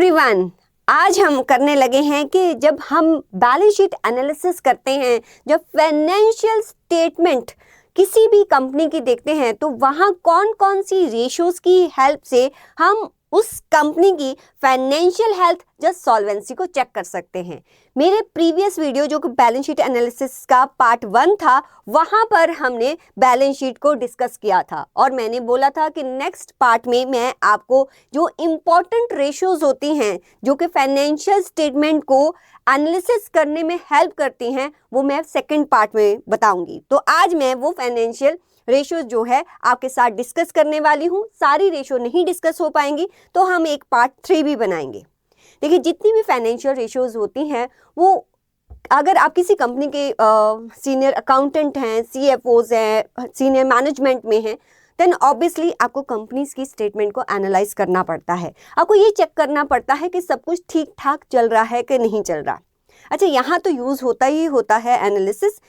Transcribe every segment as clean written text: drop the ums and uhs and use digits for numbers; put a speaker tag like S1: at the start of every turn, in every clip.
S1: Everyone, आज हम करने लगे हैं कि जब हम बैलेंस शीट एनालिसिस करते हैं, जब फाइनेंशियल स्टेटमेंट किसी भी कंपनी की देखते हैं तो वहाँ कौन कौन सी रेशियोज की हेल्प से हम उस कंपनी की फाइनेंशियल हेल्थ जस्ट सॉल्वेंसी को चेक कर सकते हैं। मेरे प्रीवियस वीडियो जो कि बैलेंस शीट एनालिसिस का पार्ट 1 था, वहां पर हमने बैलेंस शीट को डिस्कस किया था और मैंने बोला था कि नेक्स्ट पार्ट में मैं आपको जो इम्पोर्टेंट रेशियोज होती हैं जो कि फाइनेंशियल स्टेटमेंट को एनालिसिस करने में हेल्प करती हैं, वो मैं सेकंड पार्ट में बताऊंगी। तो आज मैं वो फाइनेंशियल रेशियोज जो है आपके साथ डिस्कस करने वाली हूँ। सारी रेशियो नहीं डिस्कस हो पाएंगी तो हम एक पार्ट 3 भी बनाएंगे। देखिए, जितनी भी फाइनेंशियल रेशियोज होती हैं वो अगर आप किसी कंपनी के सीनियर अकाउंटेंट हैं, CFOs हैं, सीनियर मैनेजमेंट में हैं, देन ऑब्वियसली आपको कंपनीज की स्टेटमेंट को एनालाइज करना पड़ता है। आपको ये चेक करना पड़ता है कि सब कुछ ठीक ठाक चल रहा है कि नहीं चल रहा। अच्छा, यहाँ तो यूज़ होता ही होता है एनालिसिस।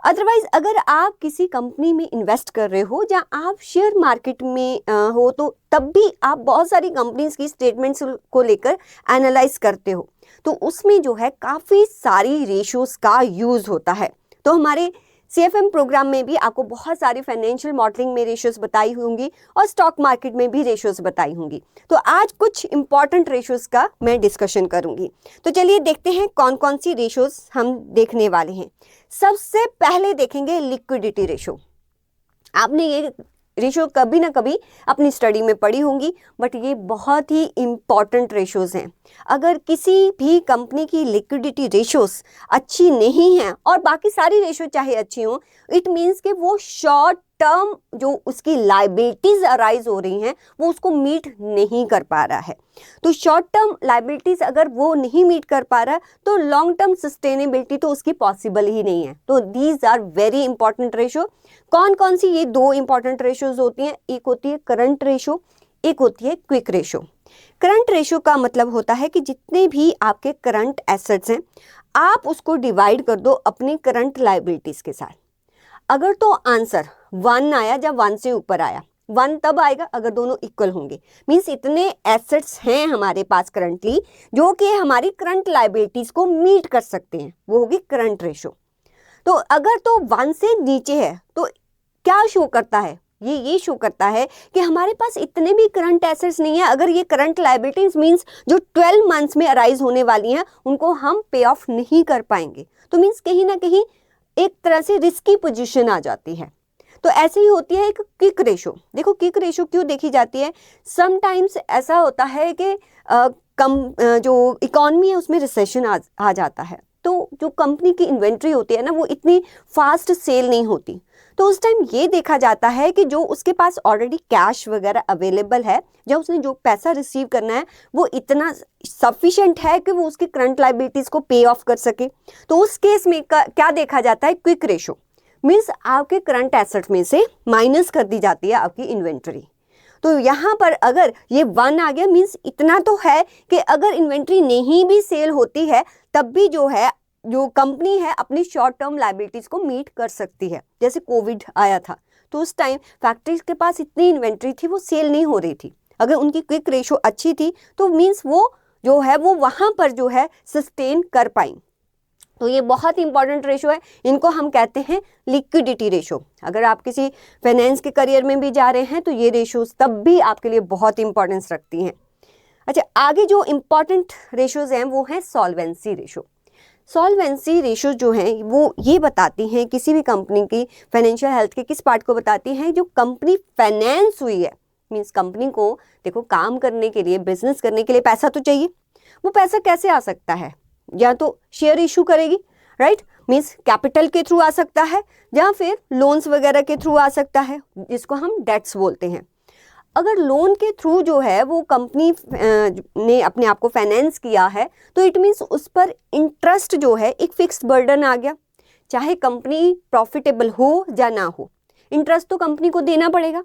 S1: अदरवाइज अगर आप किसी कंपनी में इन्वेस्ट कर रहे हो जहाँ आप शेयर मार्केट में हो तो तब भी आप बहुत सारी कंपनीज की स्टेटमेंट्स को लेकर एनालाइज करते हो, तो उसमें जो है काफ़ी सारी रेशियोज का यूज़ होता है। तो हमारे CFM प्रोग्राम में भी आपको बहुत सारी फाइनेंशियल मॉडलिंग में रेशियोज बताई होंगी और स्टॉक मार्केट में भी रेशियोज बताई होंगी। तो आज कुछ इंपॉर्टेंट रेशियोज का मैं डिस्कशन करूंगी। तो चलिए देखते हैं कौन कौन सी रेशियोज हम देखने वाले हैं। सबसे पहले देखेंगे लिक्विडिटी रेशियो। आपने ये रेशियो कभी ना कभी अपनी स्टडी में पढ़ी होंगी, बट ये बहुत ही इम्पॉर्टेंट रेशियोज हैं। अगर किसी भी कंपनी की लिक्विडिटी रेशियोज अच्छी नहीं है और बाकी सारी रेशियो चाहे अच्छी हो, इट मीन्स कि वो शॉर्ट टर्म जो उसकी लाइबिलिटीज अराइज हो रही हैं वो उसको मीट नहीं कर पा रहा है। तो शॉर्ट टर्म लाइबिलिटीज अगर वो नहीं मीट कर पा रहा तो लॉन्ग टर्म सस्टेनेबिलिटी तो उसकी पॉसिबल ही नहीं है। तो these are very important ratio. कौन कौन सी ये दो इंपॉर्टेंट रेशियोज होती हैं? एक होती है करंट रेशियो, एक होती है क्विक रेशियो। करंट रेशियो का मतलब होता है कि जितने भी आपके करंट एसेट्स हैं आप उसको डिवाइड कर दो अपनी करंट लाइबिलिटीज के साथ। अगर तो आंसर 1 आया या 1 से ऊपर आया, 1 तब आएगा अगर दोनों इक्वल होंगे, मीन्स इतने एसेट्स हैं हमारे पास करंटली जो कि हमारी करंट लाइबिलिटीज को मीट कर सकते हैं, वो होगी करंट रेशियो। तो अगर तो 1 से नीचे है तो क्या शो करता है? ये शो करता है कि हमारे पास इतने भी करंट एसेट्स नहीं है। अगर ये करंट लाइबिलिटीज मीन्स जो 12 मंथ्स में अराइज होने वाली हैं उनको हम पे ऑफ नहीं कर पाएंगे, तो मीन्स कहीं ना कहीं एक तरह से रिस्की पोजीशन आ जाती है। तो ऐसे ही होती है एक क्विक रेशो। देखो, क्विक रेशो क्यों देखी जाती है? समटाइम्स ऐसा होता है कि जो इकॉनमी है उसमें रिसेशन आ जाता है, तो जो कंपनी की इन्वेंट्री होती है ना वो इतनी फास्ट सेल नहीं होती। तो उस टाइम ये देखा जाता है कि जो उसके पास ऑलरेडी कैश वगैरह अवेलेबल है, जब उसने जो पैसा रिसीव करना है वो इतना सफिशिएंट है कि वो उसकी करंट लाइबिलिटीज को पे ऑफ कर सके। तो उस केस में क्या देखा जाता है? क्विक रेशो मीन्स आपके करंट एसेट में से माइनस कर दी जाती है आपकी इन्वेंट्री। तो यहाँ पर अगर ये 1 आ गया मीन्स इतना तो है कि अगर इन्वेंट्री नहीं भी सेल होती है तब भी जो है जो कंपनी है अपनी शॉर्ट टर्म लाइबिलिटीज को मीट कर सकती है। जैसे कोविड आया था तो उस टाइम फैक्ट्रीज के पास इतनी इन्वेंट्री थी वो सेल नहीं हो रही थी। अगर उनकी क्विक रेशो अच्छी थी तो मीन्स वो जो है वो वहाँ पर जो है सस्टेन कर पाई। तो ये बहुत इंपॉर्टेंट रेशो है, इनको हम कहते हैं लिक्विडिटी रेशो। अगर आप किसी फाइनेंस के करियर में भी जा रहे हैं तो ये रेशोज तब भी आपके लिए बहुत इंपॉर्टेंस रखती हैं। अच्छा, आगे जो इंपॉर्टेंट रेशोज हैं वो हैं सॉल्वेंसी रेशो। सॉल्वेंसी रेशो जो हैं वो ये बताती हैं किसी भी कंपनी की फाइनेंशियल हेल्थ के किस पार्ट को बताती हैं? जो कंपनी फाइनेंस हुई है, मीन्स कंपनी को देखो काम करने के लिए, बिजनेस करने के लिए पैसा तो चाहिए। वो पैसा कैसे आ सकता है? या तो शेयर इशू करेगी, राइट, मीन्स कैपिटल के थ्रू आ सकता है, या फिर लोन्स वगैरह के थ्रू आ सकता है जिसको हम डेट्स बोलते हैं। अगर लोन के थ्रू जो है वो कंपनी ने अपने आप को फाइनेंस किया है तो इट मीन्स उस पर इंटरेस्ट जो है एक फिक्स्ड बर्डन आ गया। चाहे कंपनी प्रॉफिटेबल हो या ना हो, इंटरेस्ट तो कंपनी को देना पड़ेगा।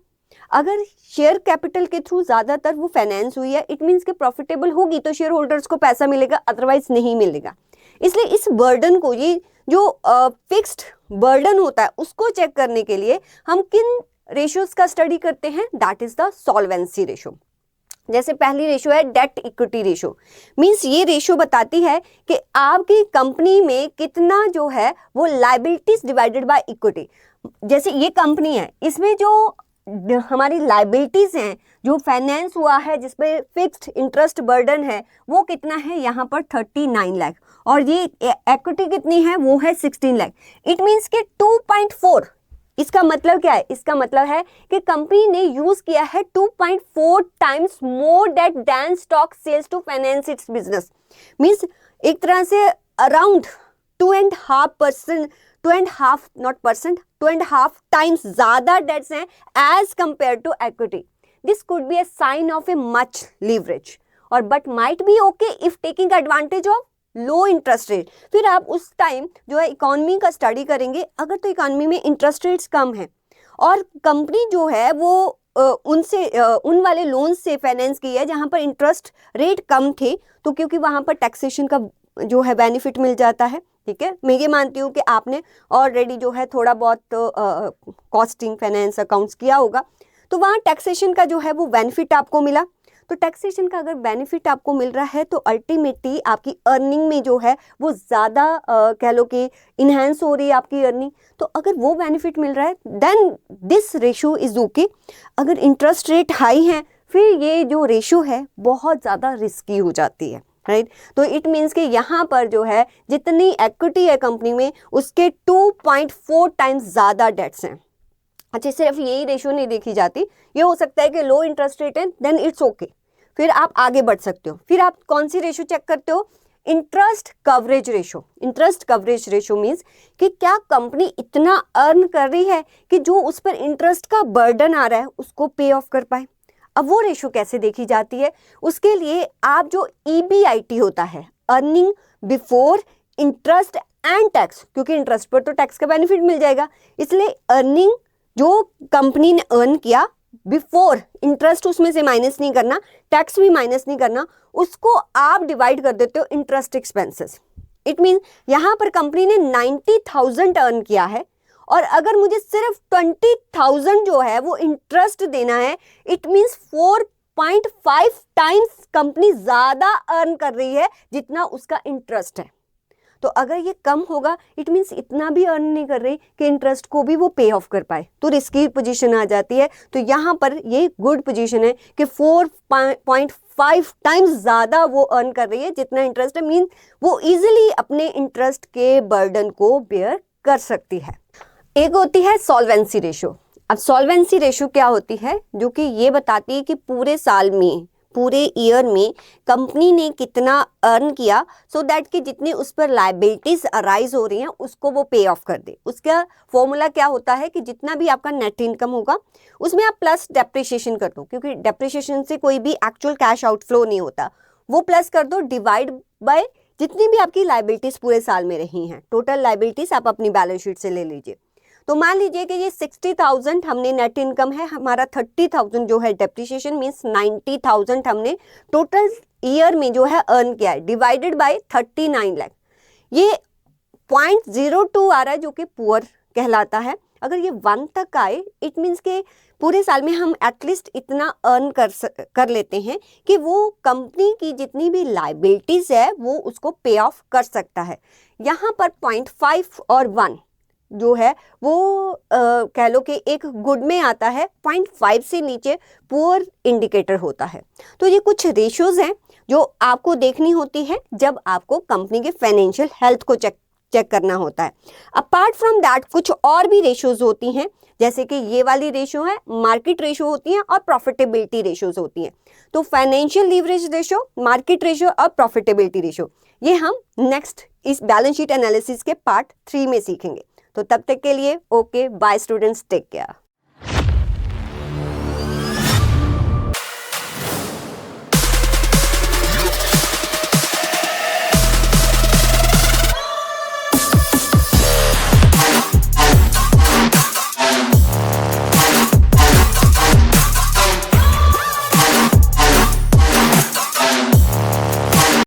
S1: अगर शेयर कैपिटल के थ्रू ज़्यादातर वो फाइनेंस हुई है, इट मीन्स कि प्रॉफिटेबल होगी तो शेयर होल्डर्स को पैसा मिलेगा, अदरवाइज नहीं मिलेगा। इसलिए इस बर्डन को, ये जो फिक्स्ड बर्डन होता है उसको चेक करने के लिए हम किन रेशियोज का स्टडी करते हैं? That is the solvency ratio. जैसे पहली रेशो है डेट इक्विटी रेशो, मींस ये रेशो बताती है कि आपकी कंपनी में कितना जो है वो लायबिलिटीज डिवाइडेड बाय इक्विटी। जैसे ये कंपनी है, इसमें जो हमारी लायबिलिटीज हैं, जो फाइनेंस हुआ है जिसपे फिक्स्ड इंटरेस्ट बर्डन है, वो कितना है यहाँ पर 39 लाख, और ये इक्विटी कितनी है, वो है 16 लाख। इट मीन्स के 2.4, इसका मतलब क्या है, इसका मतलब है कि कंपनी ने यूज किया है 2.4 times more debt than stock sales to finance its business. Means एक तरह से अराउंड 2.5 टाइम्स ज्यादा डेट्स हैं as compare to equity. This could be a sign of a much leverage, और but might be okay if taking advantage of low interest rate. फिर आप उस time जो है इकोनॉमी का स्टडी करेंगे, अगर तो इकोनॉमी में इंटरेस्ट रेट्स कम है और कंपनी जो है वो उन वाले लोन से फाइनेंस की है जहां पर इंटरेस्ट रेट कम थे, तो क्योंकि वहां पर टैक्सेशन का जो है बेनिफिट मिल जाता है। ठीक है, मैं ये मानती हूँ कि आपने ऑलरेडी जो है थोड़ा बहुत कॉस्टिंग फाइनेंस अकाउंट्स किया होगा, तो वहाँ टैक्सेशन का जो है वो बेनिफिट आपको मिला। तो टैक्सेशन का अगर बेनिफिट आपको मिल रहा है तो अल्टीमेटली आपकी अर्निंग में जो है वो ज़्यादा कह लो कि इन्हेंस हो रही है आपकी अर्निंग। तो अगर वो बेनिफिट मिल रहा है then this ratio is okay. अगर इंटरेस्ट रेट हाई है फिर ये जो रेशो है बहुत ज़्यादा रिस्की हो जाती है, राइट। तो इट मीन्स कि यहाँ पर जो है जितनी इक्विटी है कंपनी में उसके 2.4 टाइम्स ज़्यादा डेट्स हैं। अच्छा, सिर्फ यही रेशो नहीं देखी जाती, ये हो सकता है कि लो इंटरेस्ट रेट है देन इट्स ओके, फिर आप आगे बढ़ सकते हो। फिर आप कौन सी रेशो चेक करते हो, interest coverage ratio. Interest coverage ratio means कि क्या कंपनी इतना अर्न कर रही है कि जो उस पर इंटरेस्ट का बर्डन आ रहा है उसको पे ऑफ कर पाए। अब वो रेशो कैसे देखी जाती है, उसके लिए आप जो EBIT होता है, earning before interest and tax, क्योंकि इंटरेस्ट पर तो टैक्स का बेनिफिट मिल जाएगा, इसलिए अर्निंग जो कंपनी ने अर्न किया बिफोर इंटरेस्ट उसमें से माइनस नहीं करना, टैक्स भी माइनस नहीं करना, उसको आप डिवाइड कर देते हो इंटरेस्ट एक्सपेंसेस। इट मीन यहाँ पर कंपनी ने 90,000 अर्न किया है और अगर मुझे सिर्फ 20,000 जो है वो इंटरेस्ट देना है, इट मीन्स 4.5 टाइम्स कंपनी ज्यादा अर्न कर रही है जितना उसका इंटरेस्ट है। तो अगर ये कम होगा इट मीन्स इतना भी अर्न नहीं कर रही कि इंटरेस्ट को भी वो पे ऑफ कर पाए, तो रिस्की पोजीशन आ जाती है। तो यहाँ पर ये गुड पोजीशन है कि 4.5 टाइम्स ज़्यादा वो अर्न कर रही है जितना इंटरेस्ट है, मीन वो इजीली अपने इंटरेस्ट के बर्डन को बेयर कर सकती है। एक होती है सॉल्वेंसी रेशो। अब सॉल्वेंसी रेशो क्या होती है, जो कि ये बताती है कि पूरे साल में, पूरे ईयर में कंपनी ने कितना अर्न किया, सो दैट कि जितनी उस पर लायबिलिटीज अराइज हो रही हैं उसको वो पे ऑफ कर दे। उसका फॉर्मूला क्या होता है कि जितना भी आपका नेट इनकम होगा उसमें आप प्लस डेप्रिसिएशन कर दो, क्योंकि डेप्रिसिएशन से कोई भी एक्चुअल कैश आउटफ्लो नहीं होता, वो प्लस कर दो डिवाइड बाय जितनी भी आपकी लायबिलिटीज पूरे साल में रही हैं। टोटल लायबिलिटीज आप अपनी बैलेंस शीट से ले लीजिए। तो मान लीजिए कि ये 60,000 हमने नेट इनकम है, हमारा 30,000 जो है डेप्रिसिएशन, मीन्स 90,000 हमने टोटल ईयर में जो है अर्न किया है, डिवाइडेड बाय 39 लाख। ये 0.02 आ रहा है जो कि पुअर कहलाता है। अगर ये 1 तक आए इट मीन्स के पूरे साल में हम एटलीस्ट इतना अर्न कर लेते हैं कि वो कंपनी की जितनी भी लायबिलिटीज है वो उसको पे ऑफ कर सकता है। यहाँ पर 0.5 और 1 जो है वो कह लो कि एक गुड में आता है, 0.5 से नीचे पुअर इंडिकेटर होता है। तो ये कुछ रेशियोज हैं जो आपको देखनी होती है जब आपको कंपनी के फाइनेंशियल हेल्थ को चेक करना होता है। अपार्ट फ्रॉम दैट कुछ और भी रेशियोज होती हैं, जैसे कि ये वाली रेशियो है, मार्केट रेशियो होती हैं और प्रॉफिटेबिलिटी रेशियोज होती हैं। तो financial leverage ratio, market ratio और प्रॉफिटेबिलिटी रेशियो ये हम नेक्स्ट इस बैलेंस शीट एनालिसिस के पार्ट 3 में सीखेंगे। तो तब तक के लिए okay bye students, take care.